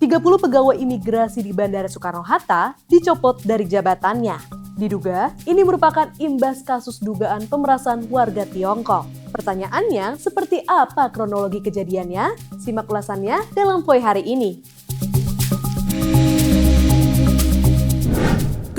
30 pegawai imigrasi di Bandara Soekarno-Hatta dicopot dari jabatannya. Diduga, ini merupakan imbas kasus dugaan pemerasan warga Tiongkok. Pertanyaannya, seperti apa kronologi kejadiannya? Simak ulasannya dalam Voy hari ini.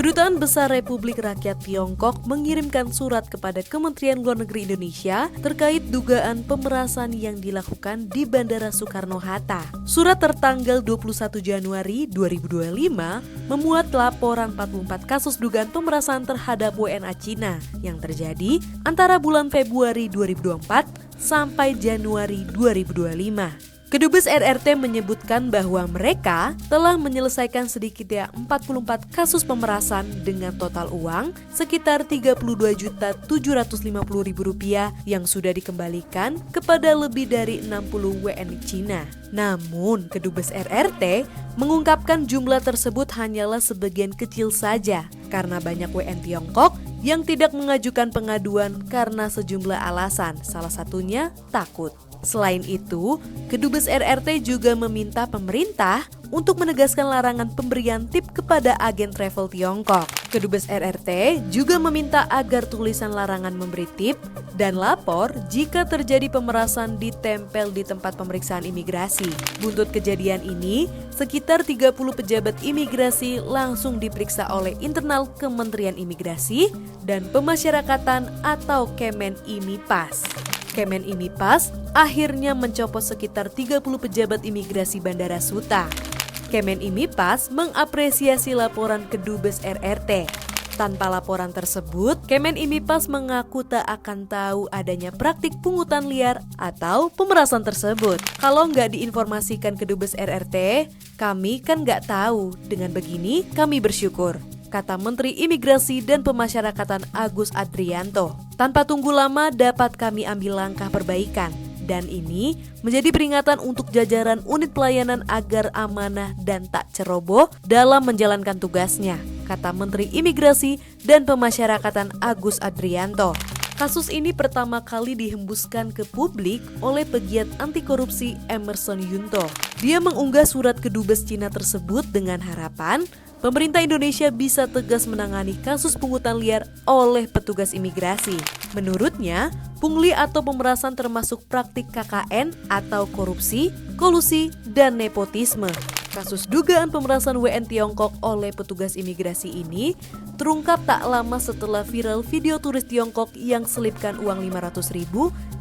Kedutaan Besar Republik Rakyat Tiongkok mengirimkan surat kepada Kementerian Luar Negeri Indonesia terkait dugaan pemerasan yang dilakukan di Bandara Soekarno-Hatta. Surat tertanggal 21 Januari 2025 memuat laporan 44 kasus dugaan pemerasan terhadap WNA Cina yang terjadi antara bulan Februari 2024 sampai Januari 2025. Kedubes RRT menyebutkan bahwa mereka telah menyelesaikan sedikitnya 44 kasus pemerasan dengan total uang sekitar Rp32.750.000 yang sudah dikembalikan kepada lebih dari 60 WNI Cina. Namun, Kedubes RRT mengungkapkan jumlah tersebut hanyalah sebagian kecil saja karena banyak WNI Tiongkok yang tidak mengajukan pengaduan karena sejumlah alasan, salah satunya takut. Selain itu, Kedubes RRT juga meminta pemerintah untuk menegaskan larangan pemberian tip kepada agen travel Tiongkok. Kedubes RRT juga meminta agar tulisan larangan memberi tip dan lapor jika terjadi pemerasan ditempel di tempat pemeriksaan imigrasi. Buntut kejadian ini, sekitar 30 pejabat imigrasi langsung diperiksa oleh internal Kementerian Imigrasi dan Pemasyarakatan atau Kemen-IMI-PAS. Kemen-IMI-PAS akhirnya mencopot sekitar 30 pejabat imigrasi Bandara Suta. Kemen-IMI-PAS mengapresiasi laporan Kedubes RRT. Tanpa laporan tersebut, Kemen-IMI-PAS mengaku tak akan tahu adanya praktik pungutan liar atau pemerasan tersebut. Kalau nggak diinformasikan Kedubes RRT, kami kan nggak tahu. Dengan begini, kami bersyukur, kata Menteri Imigrasi dan Pemasyarakatan Agus Adrianto. Tanpa tunggu lama dapat kami ambil langkah perbaikan. Dan ini menjadi peringatan untuk jajaran unit pelayanan agar amanah dan tak ceroboh dalam menjalankan tugasnya, kata Menteri Imigrasi dan Pemasyarakatan Agus Adrianto. Kasus ini pertama kali dihembuskan ke publik oleh pegiat anti korupsi Emerson Yunto. Dia mengunggah surat kedubes Cina tersebut dengan harapan pemerintah Indonesia bisa tegas menangani kasus pungutan liar oleh petugas imigrasi. Menurutnya, pungli atau pemerasan termasuk praktik KKN atau korupsi, kolusi, dan nepotisme. Kasus dugaan pemerasan WNI Tiongkok oleh petugas imigrasi ini terungkap tak lama setelah viral video turis Tiongkok yang selipkan uang 500.000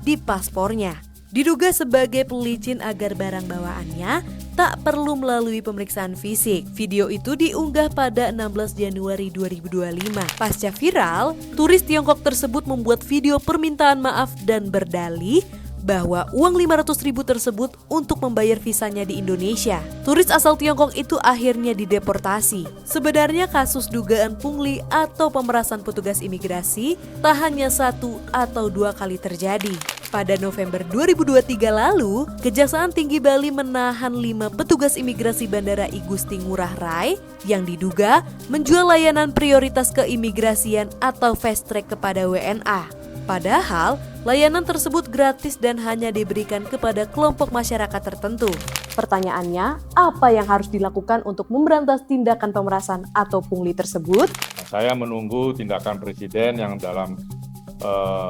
di paspornya. Diduga sebagai pelicin agar barang bawaannya tak perlu melalui pemeriksaan fisik. Video itu diunggah pada 16 Januari 2025. Pasca viral, turis Tiongkok tersebut membuat video permintaan maaf dan berdalih bahwa uang 500.000 tersebut untuk membayar visanya di Indonesia. Turis asal Tiongkok itu akhirnya dideportasi. Sebenarnya kasus dugaan pungli atau pemerasan petugas imigrasi tak hanya 1 atau 2 kali terjadi. Pada November 2023 lalu, Kejaksaan Tinggi Bali menahan 5 petugas imigrasi Bandara I Gusti Ngurah Rai yang diduga menjual layanan prioritas keimigrasian atau fast track kepada WNA. Padahal, layanan tersebut gratis dan hanya diberikan kepada kelompok masyarakat tertentu. Pertanyaannya, apa yang harus dilakukan untuk memberantas tindakan pemerasan atau pungli tersebut? Saya menunggu tindakan Presiden yang dalam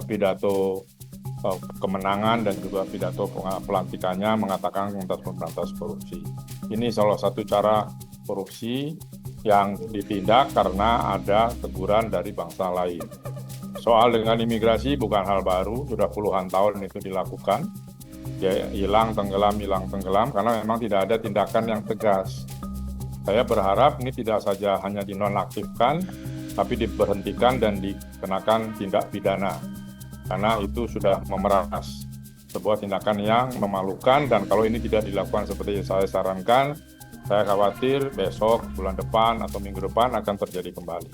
pidato kemenangan dan juga pidato pelantikannya mengatakan untuk memberantas korupsi. Ini salah satu cara korupsi yang ditindak karena ada teguran dari bangsa lain. Soal dengan imigrasi bukan hal baru, sudah puluhan tahun itu dilakukan. Ya, hilang tenggelam karena memang tidak ada tindakan yang tegas. Saya berharap ini tidak saja hanya dinonaktifkan, tapi diberhentikan dan dikenakan tindak pidana. Karena itu sudah memeras, sebuah tindakan yang memalukan, dan kalau ini tidak dilakukan seperti saya sarankan, saya khawatir besok, bulan depan, atau minggu depan akan terjadi kembali.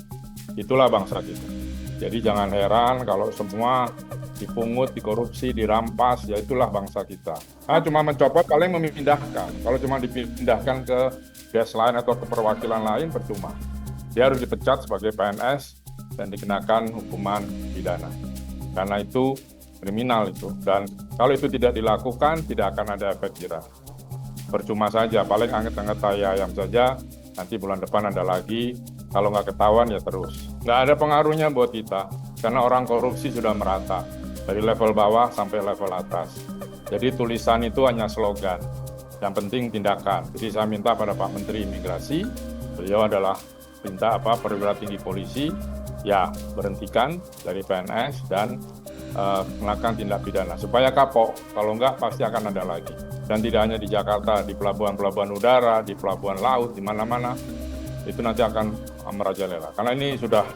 Itulah bangsa kita. Jadi jangan heran kalau semua dipungut, dikorupsi, dirampas, ya itulah bangsa kita. Cuma mencopot paling memindahkan. Kalau cuma dipindahkan ke desk lain atau ke perwakilan lain, percuma. Dia harus dipecat sebagai PNS dan dikenakan hukuman pidana. Karena itu kriminal itu. Dan kalau itu tidak dilakukan, tidak akan ada efek jerah. percuma saja, paling anget-anget tai ayam saja, nanti bulan depan ada lagi, kalau nggak ketahuan ya terus. Nggak ada pengaruhnya buat kita, karena orang korupsi sudah merata, dari level bawah sampai level atas. Jadi tulisan itu hanya slogan, yang penting tindakan. Jadi saya minta pada Pak Menteri Imigrasi, beliau adalah perwira tinggi polisi, ya berhentikan dari PNS dan melakukan tindak pidana supaya kapok, kalau enggak pasti akan ada lagi. Dan tidak hanya di Jakarta, di pelabuhan-pelabuhan udara, di pelabuhan laut, di mana-mana itu nanti akan merajalela. Karena ini sudah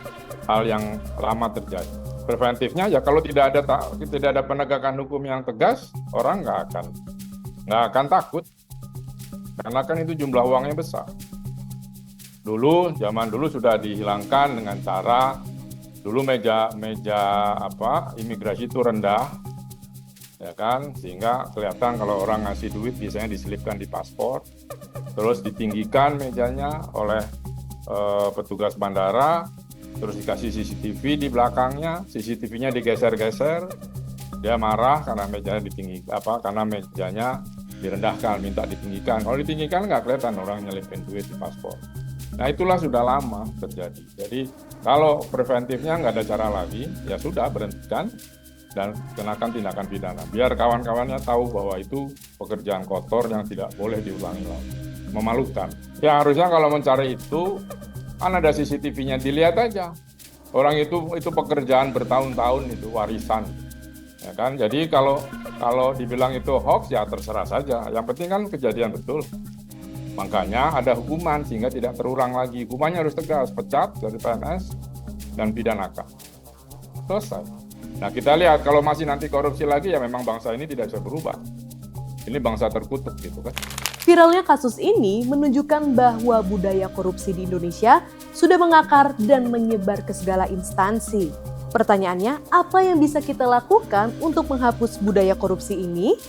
hal yang lama terjadi. Preventifnya ya kalau tidak ada penegakan hukum yang tegas, orang nggak akan takut, karena kan itu jumlah uangnya besar. Zaman dulu sudah dihilangkan dengan cara dulu meja imigrasi itu rendah, ya kan, sehingga kelihatan kalau orang ngasih duit biasanya diselipkan di paspor, terus ditinggikan mejanya oleh petugas bandara, terus dikasih CCTV di belakangnya, CCTV-nya digeser-geser, dia marah karena mejanya karena mejanya direndahkan, minta ditinggikan. Kalau ditinggikan nggak kelihatan orang nyelipin duit di paspor. Nah itulah sudah lama terjadi. Jadi kalau preventifnya nggak ada cara lagi, ya sudah berhentikan dan kenakan tindakan pidana. Biar kawan-kawannya tahu bahwa itu pekerjaan kotor yang tidak boleh diulangi lagi. Memalukan. Ya harusnya kalau mencari itu, kan ada CCTV-nya, dilihat aja. Orang itu pekerjaan bertahun-tahun, itu warisan. Ya kan? Jadi kalau dibilang itu hoax, ya terserah saja. Yang penting kan kejadian betul. Makanya ada hukuman sehingga tidak terulang lagi. Hukumannya harus tegas, pecat dari PNS dan pidanakan. Selesai. Nah kita lihat kalau masih nanti korupsi lagi, ya memang bangsa ini tidak bisa berubah. Ini bangsa terkutuk gitu kan. Viralnya kasus ini menunjukkan bahwa budaya korupsi di Indonesia sudah mengakar dan menyebar ke segala instansi. Pertanyaannya, apa yang bisa kita lakukan untuk menghapus budaya korupsi ini?